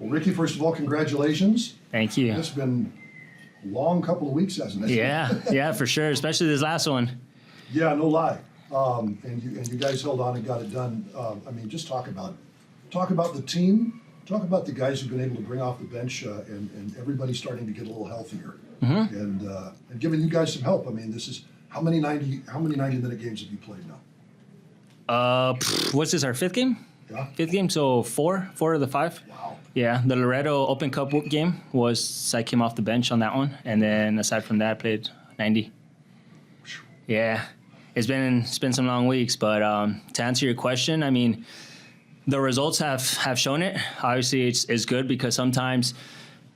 Well, Ricky, first of all, congratulations. Thank you. It's been a long couple of weeks, hasn't it? Yeah, for sure, especially this last one. Yeah, no lie. And you guys held on and got it done. I mean, just talk about the team. Talk about the guys who've been able to bring off the bench and everybody starting to get a little healthier and giving you guys some help. I mean, this is how many 90-minute games have you played now? What's this, our fifth game? Yeah. Fifth game, so four of the five. Wow. Yeah, the Loretto Open Cup game I came off the bench on that one, and then aside from that, I played 90. Yeah, it's been some long weeks, but to answer your question, I mean, the results have shown it. Obviously, it's good because sometimes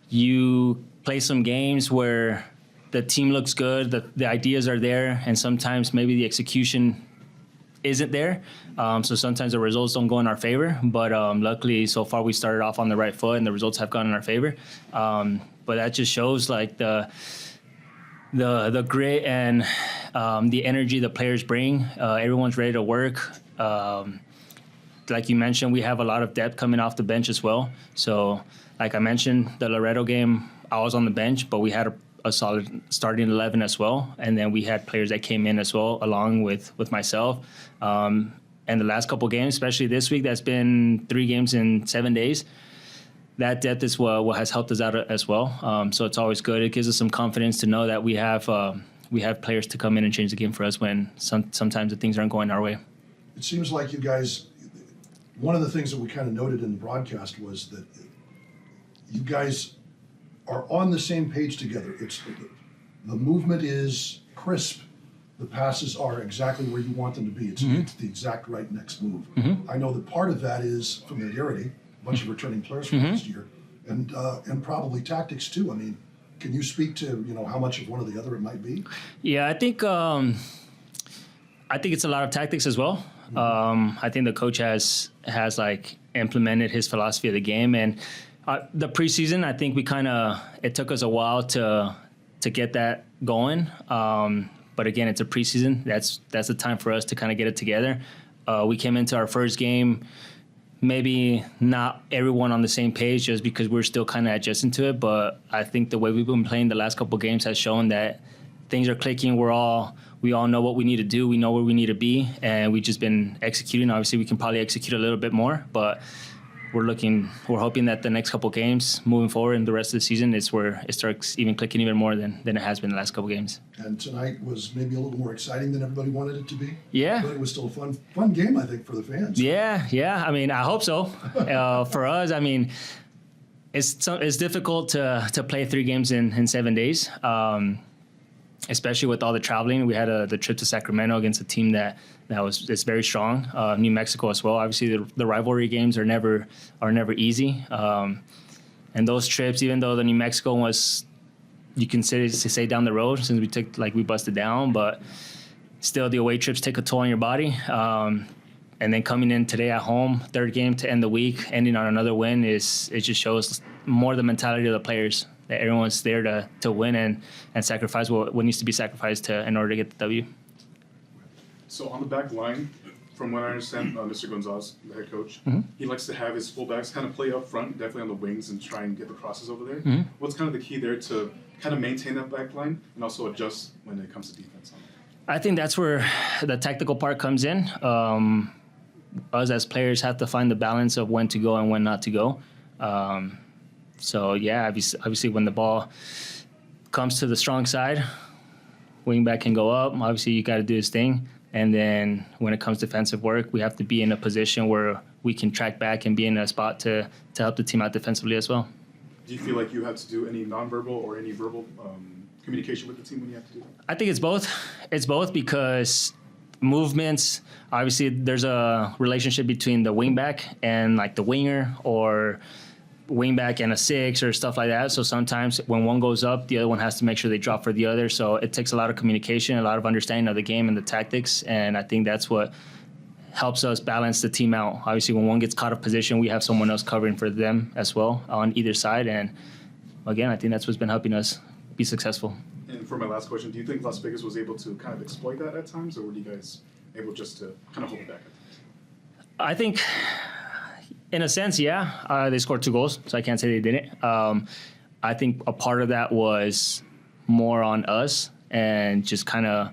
you play some games where the team looks good, the ideas are there, and sometimes maybe the execution isn't there. So sometimes the results don't go in our favor. But luckily, so far we started off on the right foot, and the results have gone in our favor. But that just shows like the grit and the energy the players bring. Everyone's ready to work. Like you mentioned, we have a lot of depth coming off the bench as well. So, like I mentioned, the Loretto game, I was on the bench, but we had a solid starting 11 as well. And then we had players that came in as well, along with myself. And the last couple games, especially this week, that's been 3 games in 7 days. That depth is what has helped us out as well. So it's always good. It gives us some confidence to know that we have players to come in and change the game for us when sometimes the things aren't going our way. It seems like you guys. One of the things that we kind of noted in the broadcast was that you guys are on the same page together. It's the movement is crisp. The passes are exactly where you want them to be. It's the exact right next move. I know that part of that is familiarity, a bunch of returning players from last year, and probably tactics too. I mean, can you speak to how much of one or the other it might be? Yeah, I think it's a lot of tactics as well. I think the coach has like implemented his philosophy of the game, and the preseason, I think it took us a while to get that going. But again, it's a preseason. That's the time for us to kind of get it together. We came into our first game, maybe not everyone on the same page, just because we're still kind of adjusting to it. But I think the way we've been playing the last couple of games has shown that things are clicking. We all know what we need to do. We know where we need to be, and we've just been executing. Obviously, we can probably execute a little bit more, but we're hoping that the next couple games moving forward and the rest of the season is where it starts even clicking even more than it has been the last couple games. And tonight was maybe a little more exciting than everybody wanted it to be. Yeah. But it was still a fun game, I think, for the fans. Yeah. I mean, I hope so. For us, I mean, it's difficult to play 3 games in 7 days. Especially with all the traveling. We had the trip to Sacramento against a team it's very strong. New Mexico as well. Obviously, the rivalry games are never easy. And those trips, even though the New Mexico was, you can say down the road since we busted down, but still the away trips take a toll on your body. And then coming in today at home, 3rd game to end the week, ending on another win it just shows more the mentality of the players. That everyone's there to win and sacrifice what needs to be sacrificed in order to get the W. So on the back line, from what I understand, Mr. Gonzalez, the head coach, he likes to have his fullbacks kind of play up front, definitely on the wings, and try and get the crosses over there. What's kind of the key there to kind of maintain that back line and also adjust when it comes to defense? I think that's where the tactical part comes in. Us as players have to find the balance of when to go and when not to go. So, yeah, obviously when the ball comes to the strong side, wing back can go up. Obviously, you got to do his thing. And then when it comes to defensive work, we have to be in a position where we can track back and be in a spot to help the team out defensively as well. Do you feel like you have to do any nonverbal or any verbal communication with the team when you have to do that? I think it's both. It's both because movements, obviously there's a relationship between the wing back and like the winger or wing back and a 6 or stuff like that. So sometimes when one goes up, the other one has to make sure they drop for the other. So it takes a lot of communication, a lot of understanding of the game and the tactics. And I think that's what helps us balance the team out. Obviously, when one gets caught of position, we have someone else covering for them as well on either side. And again, I think that's what's been helping us be successful. And for my last question, do you think Las Vegas was able to kind of exploit that at times, or were you guys able just to kind of hold it back at times? I think In a sense, yeah. They scored 2 goals, so I can't say they didn't. I think a part of that was more on us and just kind of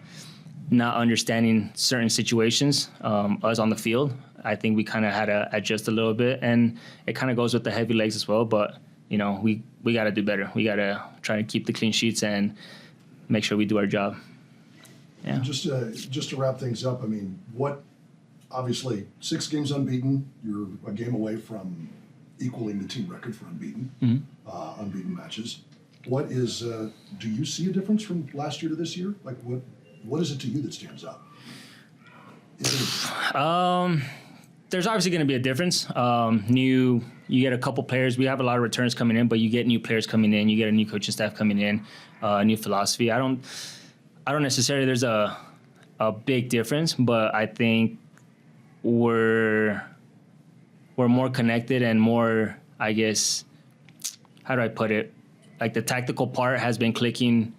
not understanding certain situations, us on the field. I think we kind of had to adjust a little bit, and it kind of goes with the heavy legs as well. But, you know, we got to do better. We got to try to keep the clean sheets and make sure we do our job. Yeah. Just to wrap things up, I mean, obviously 6 games unbeaten. You're a game away from equaling the team record for unbeaten matches. What is? Do you see a difference from last year to this year? Like, what is it to you that stands out? There's obviously going to be a difference. You get a couple players. We have a lot of returns coming in, but you get new players coming in. You get a new coaching staff coming in, new philosophy. I don't necessarily. There's a big difference, but I think we're more connected and more, I guess, how do I put it? Like the tactical part has been clicking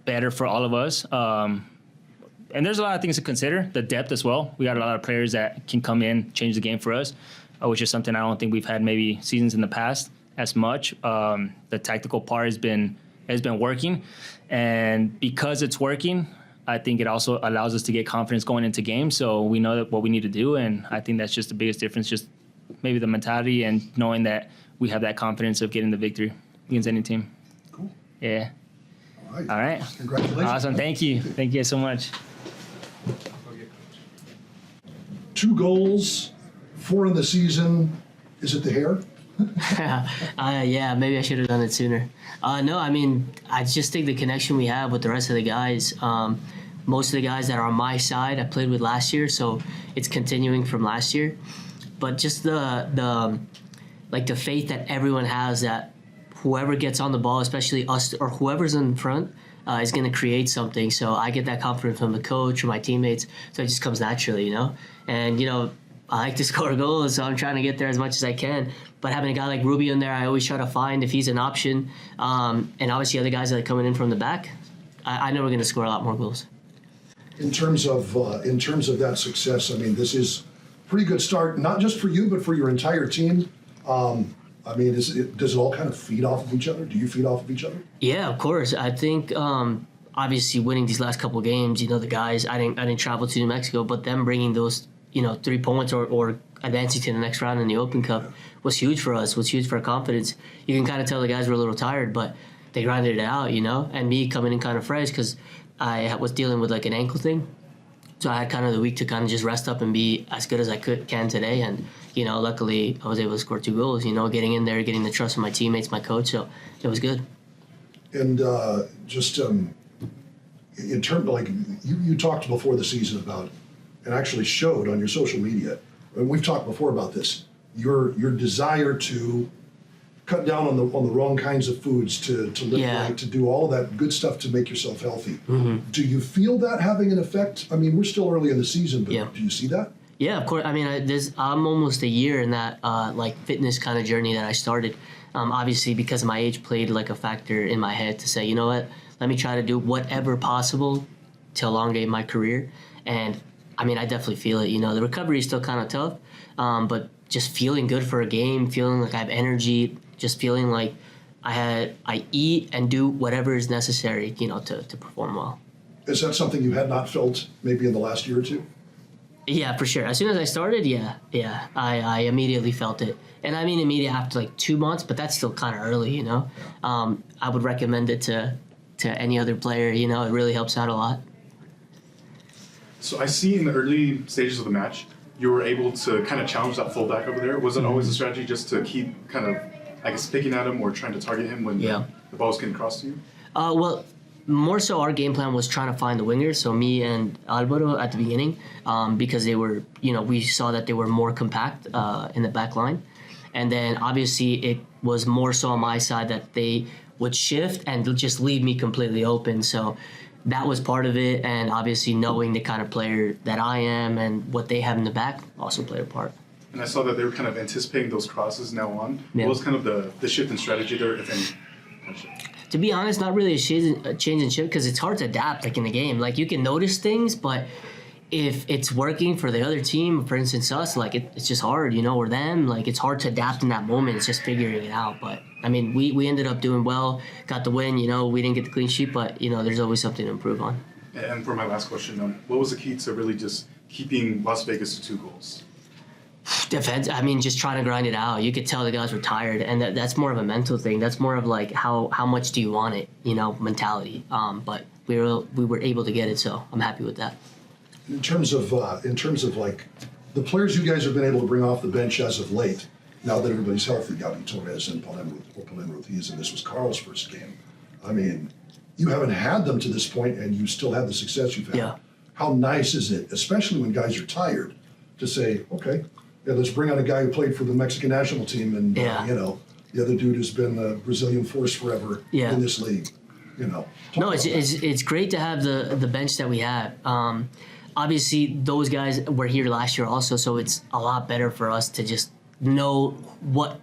better for all of us. And there's a lot of things to consider. The depth as well. We got a lot of players that can come in, change the game for us, which is something I don't think we've had maybe seasons in the past as much. The tactical part has been working. And because it's working, I think it also allows us to get confidence going into games. So we know that what we need to do, and I think that's just the biggest difference, just maybe the mentality and knowing that we have that confidence of getting the victory against any team. Cool. Yeah. All right. All right. Congratulations. Awesome. Thank you. Thank you so much. 2 goals, 4 in the season. Is it the hair? Yeah, maybe I should have done it sooner. No, I mean, I just think the connection we have with the rest of the guys, most of the guys that are on my side I played with last year, so it's continuing from last year. But just the faith that everyone has that whoever gets on the ball, especially us or whoever's in front, is going to create something. So I get that confidence from the coach or my teammates, so it just comes naturally, you know? And, you know, I like to score goals, so I'm trying to get there as much as I can. But having a guy like Rubio in there, I always try to find if he's an option. And obviously other guys that are coming in from the back, I know we're going to score a lot more goals. In terms of that success, I mean, this is a pretty good start, not just for you, but for your entire team. I mean, does it all kind of feed off of each other? Do you feed off of each other? Yeah, of course. I think obviously winning these last couple of games, you know, the guys, I didn't travel to New Mexico, but them bringing those, you know, 3 points or advancing to the next round in the Open Cup was huge for us, was huge for our confidence. You can kind of tell the guys were a little tired, but they grinded it out, you know, and me coming in kind of fresh because I was dealing with like an ankle thing. So I had kind of the week to kind of just rest up and be as good as I can today. And, you know, luckily I was able to score 2 goals, you know, getting in there, getting the trust of my teammates, my coach. So it was good. And just in terms of, like, you talked before the season about, and actually showed on your social media, and we've talked before about this, your desire to cut down on the wrong kinds of foods, to live right, to do all that good stuff to make yourself healthy. Mm-hmm. Do you feel that having an effect? I mean, we're still early in the season, but do you see that? Yeah, of course. I mean, I'm almost a year in that like fitness kind of journey that I started. Obviously, because my age played like a factor in my head to say, you know what, let me try to do whatever possible to elongate my career. And I mean, I definitely feel it. You know, the recovery is still kind of tough, but just feeling good for a game, feeling like I have energy, just feeling like I eat and do whatever is necessary, you know, to perform well. Is that something you had not felt maybe in the last year or two? Yeah, for sure. As soon as I started, I immediately felt it. And I mean immediately after like 2 months, but that's still kind of early, you know. I would recommend it to any other player, you know. It really helps out a lot. So I see in the early stages of the match, you were able to kind of challenge that fullback over there. Was it always a strategy just to keep kind of, I guess, picking at him or trying to target him when the ball was getting crossed to you? Well, more so our game plan was trying to find the wingers, so me and Alvaro at the beginning, because they were, you know, we saw that they were more compact in the back line. And then obviously it was more so on my side that they would shift and just leave me completely open. So that was part of it, and obviously knowing the kind of player that I am and what they have in the back also played a part. And I saw that they were kind of anticipating those crosses now on. Yeah. What was kind of the shift in strategy there, if any? To be honest, not really a change in shift because it's hard to adapt like in the game. Like you can notice things, but if it's working for the other team, for instance us, like it's just hard, or them, like it's hard to adapt in that moment. It's just figuring it out. But I mean, we ended up doing well, got the win. We didn't get the clean sheet, but there's always something to improve on. And for my last question, what was the key to really just keeping Las Vegas to 2 goals? Defense. I mean, just trying to grind it out. You could tell the guys were tired, and that's more of a mental thing. That's more of like how much do you want it, mentality. But we were able to get it, so I'm happy with that. In terms of like the players you guys have been able to bring off the bench as of late, now that everybody's healthy, Gabi Torres and Paulin Ruiz, and this was Carl's first game. I mean, you haven't had them to this point, and you still have the success you've had. Yeah. How nice is it, especially when guys are tired, to say, okay, yeah, let's bring on a guy who played for the Mexican national team, and Yeah. the other dude has been the Brazilian force forever Yeah. in this league. No, Talk about it's great to have the bench that we have. Obviously, those guys were here last year also, so it's a lot better for us to just know what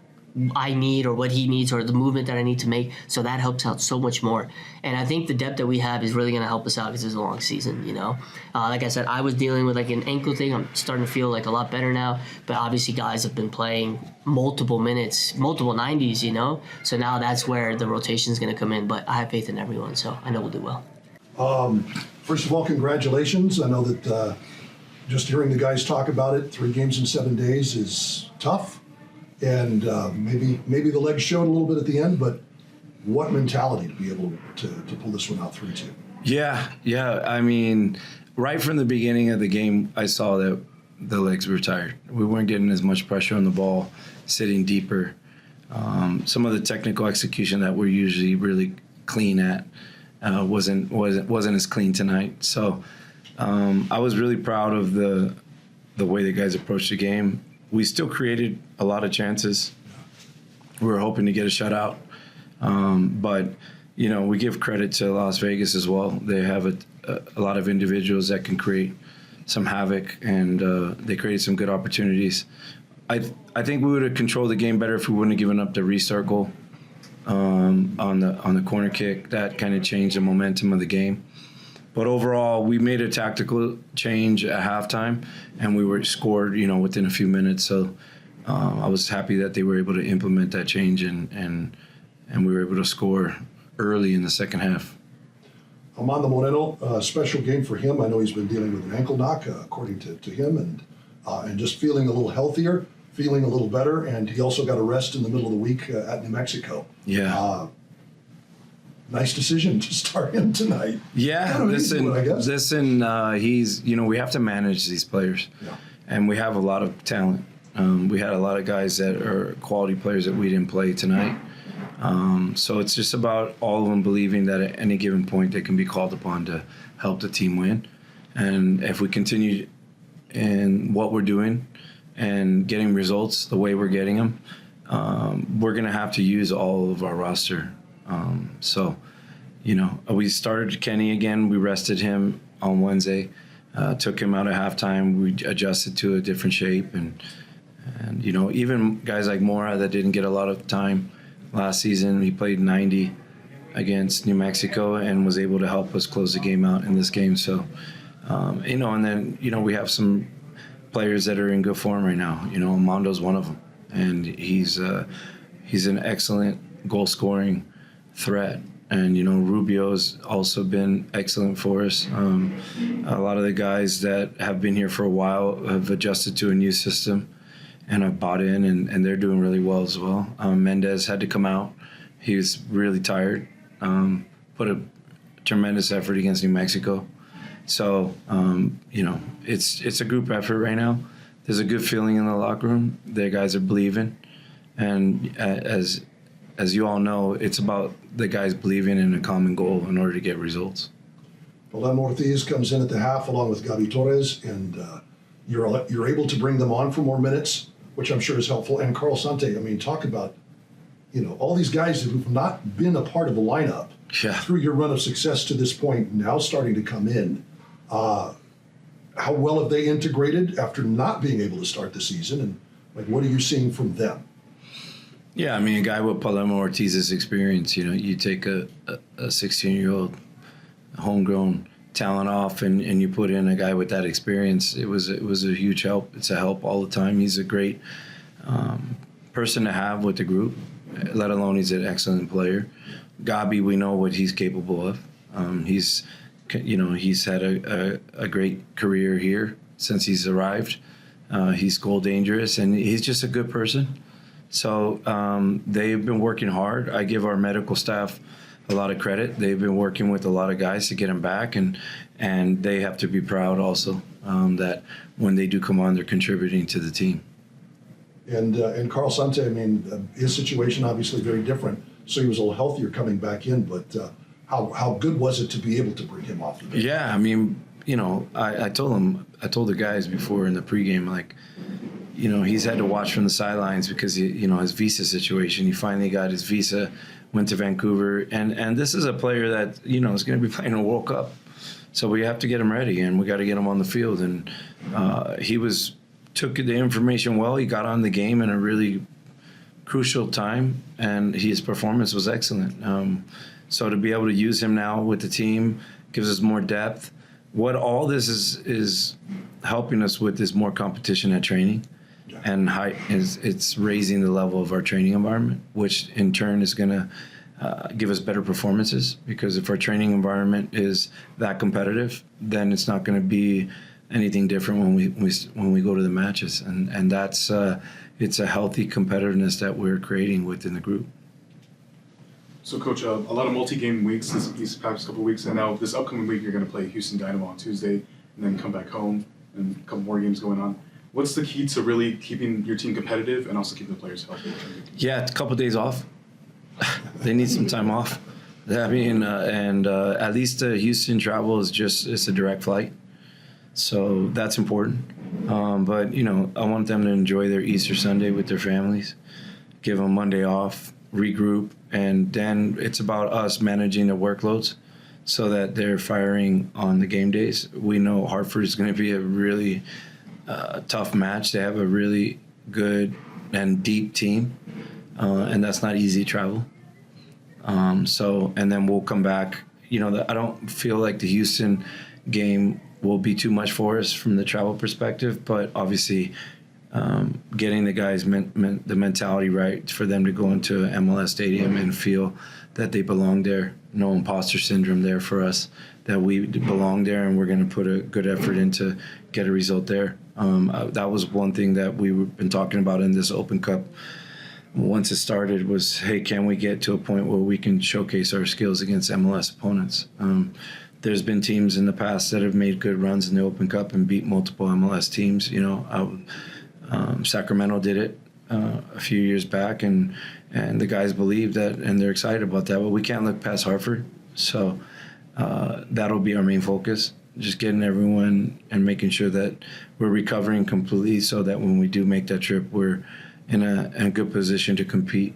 I need or what he needs or the movement that I need to make. So that helps out so much more. And I think the depth that we have is really going to help us out because it's a long season, Like I said, I was dealing with like an ankle thing. I'm starting to feel like a lot better now. But obviously guys have been playing multiple minutes, multiple 90s, So now that's where the rotation is going to come in. But I have faith in everyone, so I know we'll do well. First of all, congratulations. I know that just hearing the guys talk about it, 3 games in 7 days is tough. And maybe the legs showed a little bit at the end, but what mentality to be able to pull this one out 3-2. Yeah. I mean, right from the beginning of the game, I saw that the legs were tired. We weren't getting as much pressure on the ball, sitting deeper. Some of the technical execution that we're usually really clean at wasn't as clean tonight. So I was really proud of the way the guys approached the game. We still created a lot of chances. We were hoping to get a shutout. But, we give credit to Las Vegas as well. They have a lot of individuals that can create some havoc, and they created some good opportunities. I think we would have controlled the game better if we wouldn't have given up the restart goal on the corner kick. That kind of changed the momentum of the game. But overall, we made a tactical change at halftime, and we were scored, within a few minutes. So I was happy that they were able to implement that change, and we were able to score early in the second half. Amando Moreno, special game for him. I know he's been dealing with an ankle knock, according to him, and just feeling a little healthier, feeling a little better, and he also got a rest in the middle of the week at New Mexico. Yeah. Nice decision to start him tonight. Yeah, Kind of an easy one, I guess. he's, we have to manage these players. Yeah. And we have a lot of talent. We had a lot of guys that are quality players that we didn't play tonight. So it's just about all of them believing that at any given point they can be called upon to help the team win. And if we continue in what we're doing and getting results the way we're getting them, we're going to have to use all of our roster. We started Kenny again. We rested him on Wednesday, took him out at halftime. We adjusted to a different shape. And even guys like Mora that didn't get a lot of time last season, he played 90 against New Mexico and was able to help us close the game out in this game. So, and then, we have some players that are in good form right now. Amando's one of them. And he's an excellent goal-scoring threat. And, Rubio's also been excellent for us. A lot of the guys that have been here for a while have adjusted to a new system and have bought in, and they're doing really well as well. Mendez had to come out. He was really tired, put a tremendous effort against New Mexico. So, it's a group effort right now. There's a good feeling in the locker room. The guys are believing. And as you all know, it's about the guys believing in a common goal in order to get results. Paulin Ruiz comes in at the half along with Gabi Torres, and you're able to bring them on for more minutes, which I'm sure is helpful. And Carl Sante, I mean, talk about, all these guys who've not been a part of the lineup through your run of success to this point, now starting to come in. How well have they integrated after not being able to start the season? And what are you seeing from them? Yeah, I mean, a guy with Palermo Ortiz's experience, you take a 16-year-old homegrown talent off and you put in a guy with that experience, it was a huge help. It's a help all the time. He's a great person to have with the group, let alone he's an excellent player. Gabi, we know what he's capable of. He's had a great career here since he's arrived. He's goal dangerous, and he's just a good person. So they've been working hard. I give our medical staff a lot of credit. They've been working with a lot of guys to get him back, and they have to be proud also that when they do come on, they're contributing to the team. And Carl Sante, I mean, his situation obviously very different. So he was a little healthier coming back in, but how good was it to be able to bring him off the bench? Yeah, I mean, I told the guys before in the pregame, like, he's had to watch from the sidelines because his visa situation. He finally got his visa, went to Vancouver, and this is a player that is going to be playing a World Cup, so we have to get him ready and we got to get him on the field. And he took the information well. He got on the game in a really crucial time, and his performance was excellent. So to be able to use him now with the team gives us more depth. What all this is helping us with is more competition at training, and it's raising the level of our training environment, which in turn is going to give us better performances. Because if our training environment is that competitive, then it's not going to be anything different when we go to the matches, and that's it's a healthy competitiveness that we're creating within the group. So, Coach, a lot of multi-game weeks these past couple of weeks, and now this upcoming week you're going to play Houston Dynamo on Tuesday, and then come back home, and a couple more games going on. What's the key to really keeping your team competitive and also keeping the players healthy? Yeah, a couple of days off. They need some time off. I mean, at least the Houston travel it's a direct flight, so that's important. But I want them to enjoy their Easter Sunday with their families, give them Monday off, regroup, and then it's about us managing the workloads so that they're firing on the game days. We know Hartford is going to be a really tough match. They have a really good and deep team, and that's not easy travel. And then we'll come back. I don't feel like the Houston game will be too much for us from the travel perspective, but obviously getting the guys the mentality right for them to go into MLS Stadium and feel that they belong there. No imposter syndrome there for us, that we belong there and we're going to put a good effort in to get a result there. That was one thing that we've been talking about in this Open Cup. Once it started was, hey, can we get to a point where we can showcase our skills against MLS opponents? There's been teams in the past that have made good runs in the Open Cup and beat multiple MLS teams. Sacramento did it a few years back, and the guys believe that, and they're excited about that. But we can't look past Hartford, so that'll be our main focus. Just getting everyone and making sure that we're recovering completely, so that when we do make that trip, we're in a good position to compete.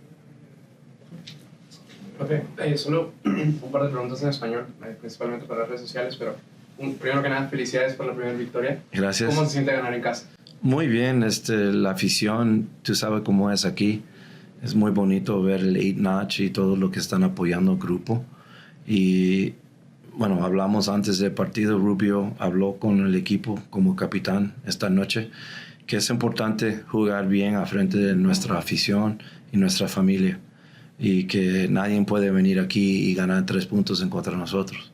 Profe, solo un par de preguntas en español, principalmente para las redes sociales, pero primero que nada, felicidades por la primera victoria. Gracias. ¿Cómo se siente ganar en casa? Muy bien, la afición, tú sabes cómo es aquí. Es muy bonito ver el 8-Notch y todo lo que están apoyando el grupo. Y bueno, hablamos antes del partido, Rubio habló con el equipo como capitán esta noche, que es importante jugar bien a frente de nuestra afición y nuestra familia, y que nadie puede venir aquí y ganar 3 puntos en contra de nosotros.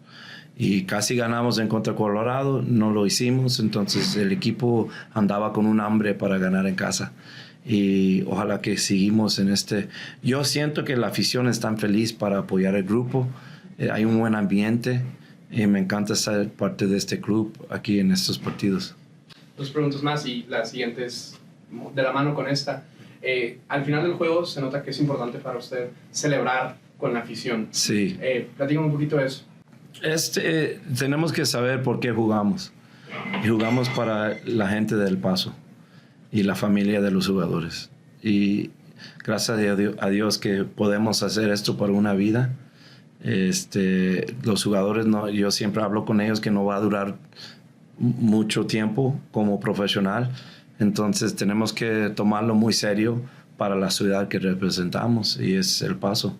Y casi ganamos en contra de Colorado, no lo hicimos, entonces el equipo andaba con un hambre para ganar en casa. Y ojalá que seguimos en este. Yo siento que la afición es tan feliz para apoyar el grupo, hay un buen ambiente y me encanta ser parte de este club aquí en estos partidos. 2 preguntas más y la siguiente es de la mano con esta. Al final del juego se nota que es importante para usted celebrar con la afición. Sí. Platícame un poquito de eso. Tenemos que saber por qué jugamos. Y jugamos para la gente del Paso y la familia de los jugadores. Y gracias a Dios que podemos hacer esto por una vida. Los jugadores, yo siempre hablo con ellos que no va a durar mucho tiempo como profesional. Entonces tenemos que tomarlo muy serio para la ciudad que representamos, y es El Paso.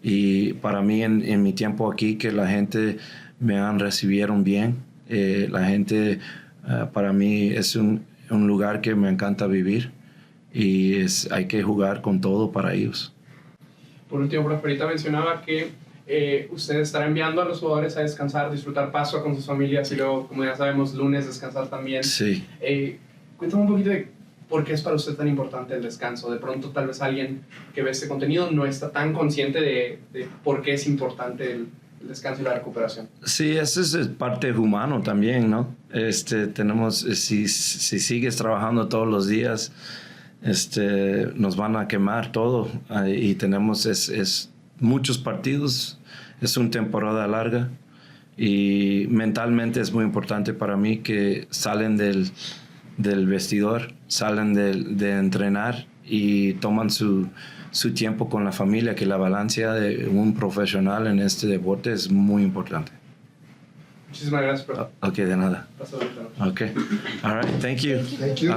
Y para mí en mi tiempo aquí, que la gente me han recibieron bien. La gente para mí es un lugar que me encanta vivir y hay que jugar con todo para ellos. Por último, profe, ahorita mencionaba que usted estará enviando a los jugadores a descansar, disfrutar Paso con sus familias y luego, como ya sabemos, lunes descansar también. Sí. Cuéntame un poquito de por qué es para usted tan importante el descanso. De pronto, tal vez alguien que ve este contenido no está tan consciente de por qué es importante el descanso y la recuperación. Sí, eso es parte humano también, ¿no? Tenemos, si sigues trabajando todos los días, nos van a quemar todo y tenemos muchos partidos, es una temporada larga y mentalmente es muy importante para mí que salen del vestidor, salen de entrenar y toman su tiempo con la familia, que la balanza de un profesional en este deporte es muy importante. Muchísimas gracias, profe. Ok, de nada. Paso ahorita. Ok, all right, thank you. Thank you.